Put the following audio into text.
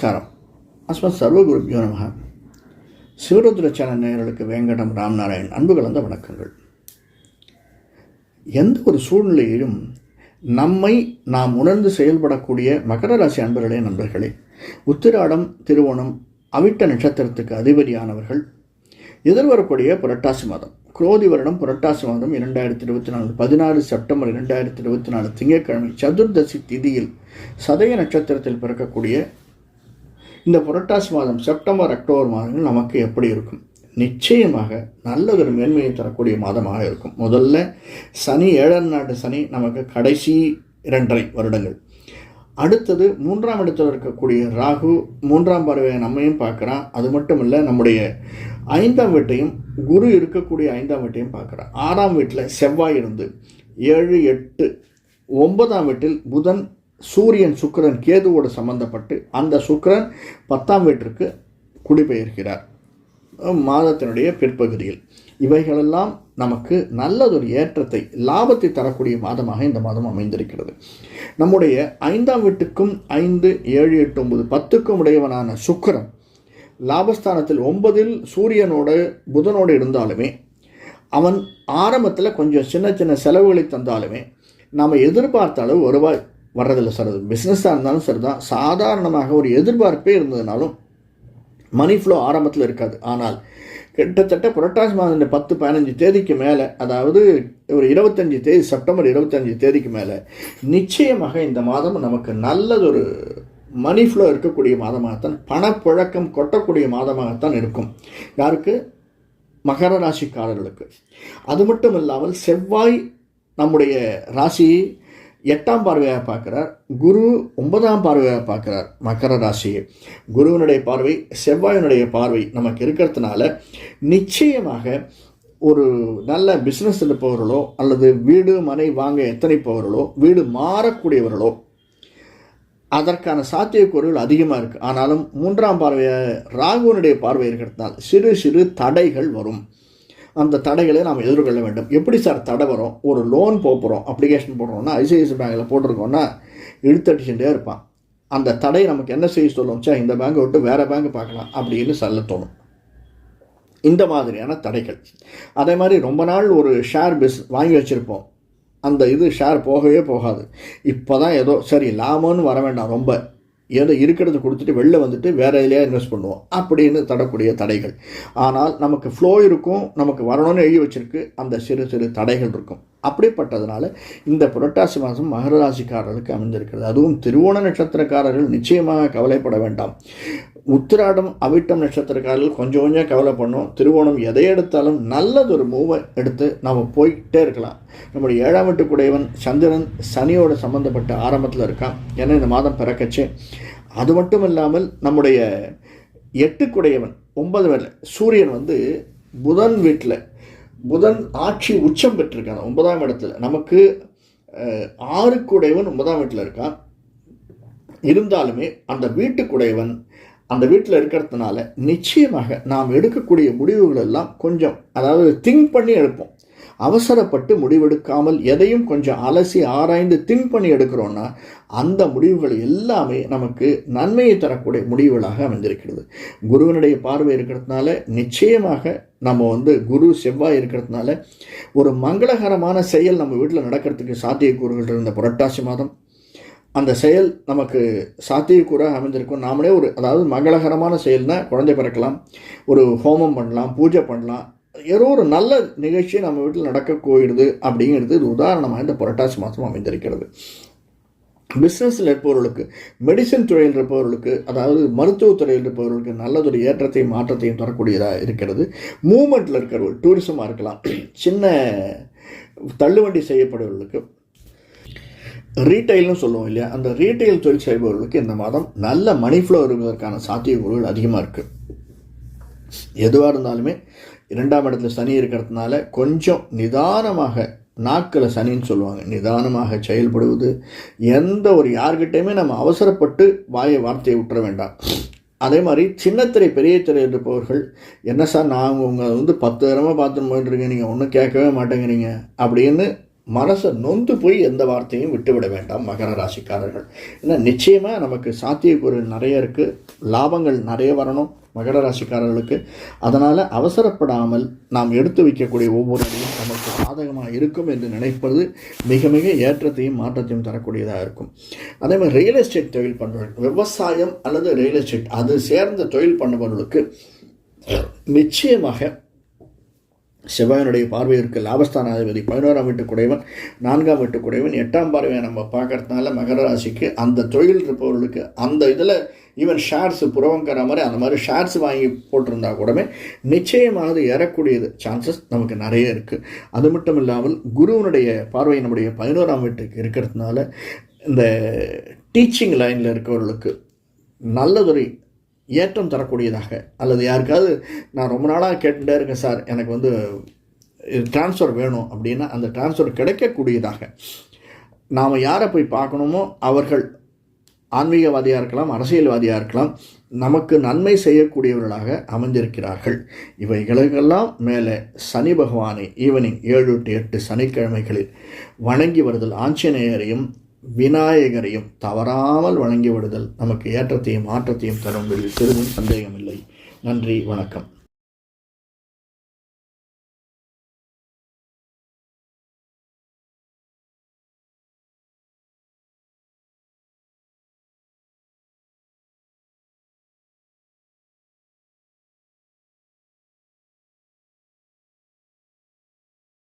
நமஸ்காரம். அஸ்மத் சர்வகுருபியோ நமக. சிவருத்ர சேனல் நேயர்களுக்கு வேங்கடம் ராம்நாராயண் அன்பு கலந்த வணக்கங்கள். எந்த ஒரு சூழ்நிலையிலும் நம்மை நாம் உணர்ந்து செயல்படக்கூடிய மகர ராசி அன்பர்களே, நண்பர்களே, உத்திராடம், திருவோணம், அவிட்ட நட்சத்திரத்துக்கு அதிபதியானவர்கள் எதிர்வரக்கூடிய புரட்டாசி மாதம், குரோதி வருடம் புரட்டாசி மாதம் 2024 16 செப்டம்பர் 2024 திங்கட்கிழமை சதுர்தசி திதியில் சதய நட்சத்திரத்தில் பிறக்கக்கூடிய இந்த புரட்டாசி மாதம், செப்டம்பர் அக்டோபர் மாதங்கள் நமக்கு எப்படி இருக்கும்? நிச்சயமாக நல்லதொரு மேன்மையை தரக்கூடிய மாதமாக இருக்கும். முதல்ல சனி, 7ஆம் நாட்டு சனி நமக்கு கடைசி 2.5 வருடங்கள். அடுத்தது 3ஆம் இடத்தில் இருக்கக்கூடிய ராகு 3ஆம் பார்வையை நம்மையும் பார்க்குறான். அது மட்டும் இல்லை, நம்முடைய 5ஆம் வீட்டையும், குரு இருக்கக்கூடிய 5ஆம் வீட்டையும் பார்க்குறான். 6ஆம் வீட்டில் செவ்வாய் இருந்து 7, 8, 9ஆம் வீட்டில் புதன், சூரியன், சுக்கிரன், கேதுவோடு சம்பந்தப்பட்டு அந்த சுக்கிரன் 10ஆம் வீட்டிற்கு குடிபெயர்க்கிறார் மாதத்தினுடைய பிற்பகுதியில். இவைகளெல்லாம் நமக்கு நல்லதொரு ஏற்றத்தை, லாபத்தை தரக்கூடிய மாதமாக இந்த மாதம் அமைந்திருக்கிறது. நம்முடைய 5ஆம் வீட்டுக்கும் 5, 7, 8, 9, 10க்கும் உடையவனான சுக்கிரன் லாபஸ்தானத்தில் 9இல் சூரியனோடு புதனோடு இருந்தாலுமே, அவன் ஆரம்பத்தில் கொஞ்சம் சின்ன சின்ன செலவுகளை தந்தாலுமே நாம் எதிர்பார்த்த அளவு வருவாய் வர்றதில்லை சார். அது பிஸ்னஸாக இருந்தாலும் சரிதான், சாதாரணமாக ஒரு எதிர்பார்ப்பே இருந்ததுனாலும் மணி ஃப்ளோ ஆரம்பத்தில் இருக்காது. ஆனால் கிட்டத்தட்ட புரட்டாசி மாதம் 10-15 தேதிக்கு மேலே, அதாவது ஒரு 25 தேதி, செப்டம்பர் 25 தேதிக்கு மேலே நிச்சயமாக இந்த மாதம் நமக்கு நல்லதொரு மணி ஃப்ளோ இருக்கக்கூடிய மாதமாகத்தான், பணப்புழக்கம் கொட்டக்கூடிய மாதமாகத்தான் இருக்கும். யாருக்கு? மகர ராசிக்காரர்களுக்கு. அது மட்டும் இல்லாமல் செவ்வாய் நம்முடைய ராசியை 8ஆம் பார்வையாக பார்க்குறார். குரு 9ஆம் பார்வையாக பார்க்குறார் மகர ராசியை. குருவினுடைய பார்வை, செவ்வாயினுடைய பார்வை நமக்கு இருக்கிறதுனால நிச்சயமாக ஒரு நல்ல பிஸ்னஸ் இருப்பவர்களோ, அல்லது வீடு மனை வாங்க எத்தனைப்பவர்களோ, வீடு மாறக்கூடியவர்களோ, அதற்கான சாத்தியக்கூறுகள் அதிகமாக இருக்குது. ஆனாலும் 3ஆம் பார்வையாக ராகுவனுடைய பார்வை இருக்கிறதுனால சிறு சிறு தடைகள் வரும். அந்த தடைகளை நாம் எதிர்கொள்ள வேண்டும். எப்படி சார் தடை வரும்? ஒரு லோன் போகிறோம், அப்ளிகேஷன் போடுறோம்னா, ஐசிஐசி பேங்கில் போட்டிருக்கோன்னா இழுத்தடிச்சுட்டே இருப்பான். அந்த தடை நமக்கு என்ன செய்ய சொல்லும்? சார், இந்த பேங்கை விட்டு வேறு பேங்க் பார்க்கலாம் அப்படின்னு சொல்ல தோணும். இந்த மாதிரியான தடைகள். அதே மாதிரி ரொம்ப நாள் ஒரு ஷேர் வாங்கி வச்சுருப்போம், அந்த ஷேர் போகவே போகாது. இப்போ தான் ஏதோ சரி லாபம்னு வர வேண்டாம், ரொம்ப ஏதோ இருக்கிறத கொடுத்துட்டு வெளில வந்துட்டு வேறு எதுலையா இன்வெஸ்ட் பண்ணுவோம் அப்படின்னு தடக்கூடிய தடைகள். ஆனால் நமக்கு ஃப்ளோ இருக்கும், நமக்கு வரணும்னு எழுதி வச்சிருக்கு, அந்த சிறு சிறு தடைகள் இருக்கும். அப்படிப்பட்டதுனால இந்த புரட்டாசி மாதம் மகர ராசிக்காரர்களுக்கு அமைந்திருக்கிறது. அதுவும் திருவோண நட்சத்திரக்காரர்கள் நிச்சயமாக கவலைப்பட வேண்டாம். உத்திராடம், அவிட்டம் நட்சத்திரக்காரர்கள் கொஞ்சம் கொஞ்சம் கவலை பண்ணோம். திருவோணம் எதை எடுத்தாலும் நல்லதொரு மூவை எடுத்து நாம் போய்கிட்டே இருக்கலாம். நம்முடைய 7ஆம் வீட்டுக்குடையவன் சந்திரன் சனியோட சம்மந்தப்பட்ட ஆரம்பத்தில் இருக்கான், ஏன்னா இந்த மாதம் பிறக்கச்சு. அது மட்டும் இல்லாமல் நம்முடைய 8க்குடையவன் 9 வேலை சூரியன் புதன் வீட்டில், புதன் ஆட்சி உச்சம் பெற்றிருக்கான் 9ஆம் இடத்துல. நமக்கு 6க்குடையவன் 9ஆம் வீட்டில் இருக்கான். இருந்தாலுமே அந்த வீட்டுக்குடையவன் அந்த வீட்டில் இருக்கிறதுனால நிச்சயமாக நாம் எடுக்கக்கூடிய முடிவுகள் எல்லாம் கொஞ்சம், அதாவது திங்க் பண்ணி எடுப்போம். அவசரப்பட்டு முடிவெடுக்காமல் எதையும் கொஞ்சம் அலசி ஆராய்ந்து திங்க் பண்ணி எடுக்கிறோன்னா அந்த முடிவுகள் எல்லாமே நமக்கு நன்மையை தரக்கூடிய முடிவுகளாக அமைந்திருக்கிறது. குருவினுடைய பார்வை இருக்கிறதுனால நிச்சயமாக நம்ம குரு செவ்வாய் இருக்கிறதுனால ஒரு மங்களகரமான செயல் நம்ம வீட்டில் நடக்கிறதுக்கு சாத்தியக்கூறுகள் இருந்த புரட்டாசி மாதம், அந்த செயல் நமக்கு சாத்தியக்கூறாக அமைந்திருக்கும். நாமளே அதாவது மங்களகரமான செயல்னால் குழந்தை பிறக்கலாம், ஒரு ஹோமம் பண்ணலாம், பூஜை பண்ணலாம், ஏதோ ஒரு நல்ல நிகழ்ச்சி நம்ம வீட்டில் நடக்க போயிடுது அப்படிங்கிறது இது உதாரணமாக இந்த புரட்டாசி மாதம் அமைந்திருக்கிறது. பிஸ்னஸில் இருப்பவர்களுக்கு, மெடிசன் துறையில் இருப்பவர்களுக்கு, அதாவது மருத்துவத்துறையில் இருப்பவர்களுக்கு நல்லதொரு ஏற்றத்தையும் மாற்றத்தையும் தரக்கூடியதாக இருக்கிறது. மூமெண்ட்டில் இருக்கிறவர்கள், டூரிசமாக இருக்கலாம், சின்ன தள்ளுவண்டி செய்யப்படுவர்களுக்கு, ரீட்டைல்னு சொல்லுவோம் இல்லையா, அந்த ரீட்டைல் தொழில் செய்பவர்களுக்கு இந்த மாதம் நல்ல மணி ஃப்ளோ வருவதற்கான சாத்தியக்கூறுகள் அதிகமாக இருக்குது. எதுவாக இருந்தாலுமே 2ஆம் இடத்துல சனி இருக்கிறதுனால கொஞ்சம் நிதானமாக, நாக்கில் சனின்னு சொல்லுவாங்க, நிதானமாக செயல்படுவது. எந்த ஒரு யார்கிட்டையுமே நம்ம அவசரப்பட்டு வார்த்தையை விட்டுற வேண்டாம். அதே மாதிரி சின்னத்திரை பெரிய திரை இருப்பவர்கள், என்ன சார் நான் உங்கள் 10 தடவை பார்த்துன்னு போயிட்டுருக்கேன், நீங்கள் ஒன்றும் கேட்கவே மாட்டேங்கிறீங்க அப்படின்னு மனசை நொந்து போய் எந்த வார்த்தையும் விட்டுவிட வேண்டாம் மகர ராசிக்காரர்கள். ஏன்னா நிச்சயமாக நமக்கு சாத்தியக்கூறு நிறைய இருக்குது, லாபங்கள் நிறைய வரணும் மகர ராசிக்காரர்களுக்கு. அதனால் அவசரப்படாமல் நாம் எடுத்து வைக்கக்கூடிய ஒவ்வொரு அடியும் நமக்கு சாதகமாக இருக்கும் என்று நினைப்பது மிக மிக ஏற்றத்தையும் மாற்றத்தையும் தரக்கூடியதாக இருக்கும். அதே மாதிரி ரியல் எஸ்டேட் தொழில் பண்ணுறவர்கள், விவசாயம் அல்லது ரியல் எஸ்டேட் அது சேர்ந்த தொழில் பண்ணுபவர்களுக்கு நிச்சயமாக செவ்வாயினுடைய பார்வை இருக்குது. லாபஸ்தானாதிபதி 11ஆம் வீட்டுக்குடையவன், 4ஆம் வீட்டுக்குடையவன், 8ஆம் பார்வையை நம்ம பார்க்கறதுனால மகர ராசிக்கு அந்த தொழில் இருப்பவர்களுக்கு அந்த இதில் ஈவன் ஷேர்ஸ் புறவங்கிற மாதிரி அந்த மாதிரி ஷேர்ஸ் வாங்கி போட்டிருந்தா கூடவே நிச்சயமாக ஏறக்கூடியது சான்சஸ் நமக்கு நிறைய இருக்குது. அது மட்டும் இல்லாமல் குருவனுடைய பார்வை நம்முடைய 11ஆம் வீட்டுக்கு இருக்கிறதுனால இந்த டீச்சிங் லைனில் இருக்கிறவர்களுக்கு நல்லதொரு ஏற்றம் தரக்கூடியதாக, அல்லது யாருக்காவது நான் ரொம்ப நாளாக கேட்டுகிட்டே இருக்கேன் சார் எனக்கு ட்ரான்ஸ்ஃபர் வேணும் அப்படின்னா அந்த ட்ரான்ஸ்ஃபர் கிடைக்கக்கூடியதாக, நாம் யாரை போய் பார்க்கணுமோ அவர்கள் ஆன்மீகவாதியாக இருக்கலாம், அரசியல்வாதியாக இருக்கலாம், நமக்கு நன்மை செய்யக்கூடியவர்களாக அமைந்திருக்கிறார்கள். இவைகளுக்கெல்லாம் மேலே சனி பகவானை ஈவினிங் 7 to 8 சனிக்கிழமைகளில் வணங்கி வருதல், ஆஞ்சநேயரையும் விநாயகரையும் தவறாமல் வழங்கி விடுதல் நமக்கு ஏற்றத்தையும் மாற்றத்தையும் தரும் சிறிதும் சந்தேகமில்லை. நன்றி, வணக்கம்.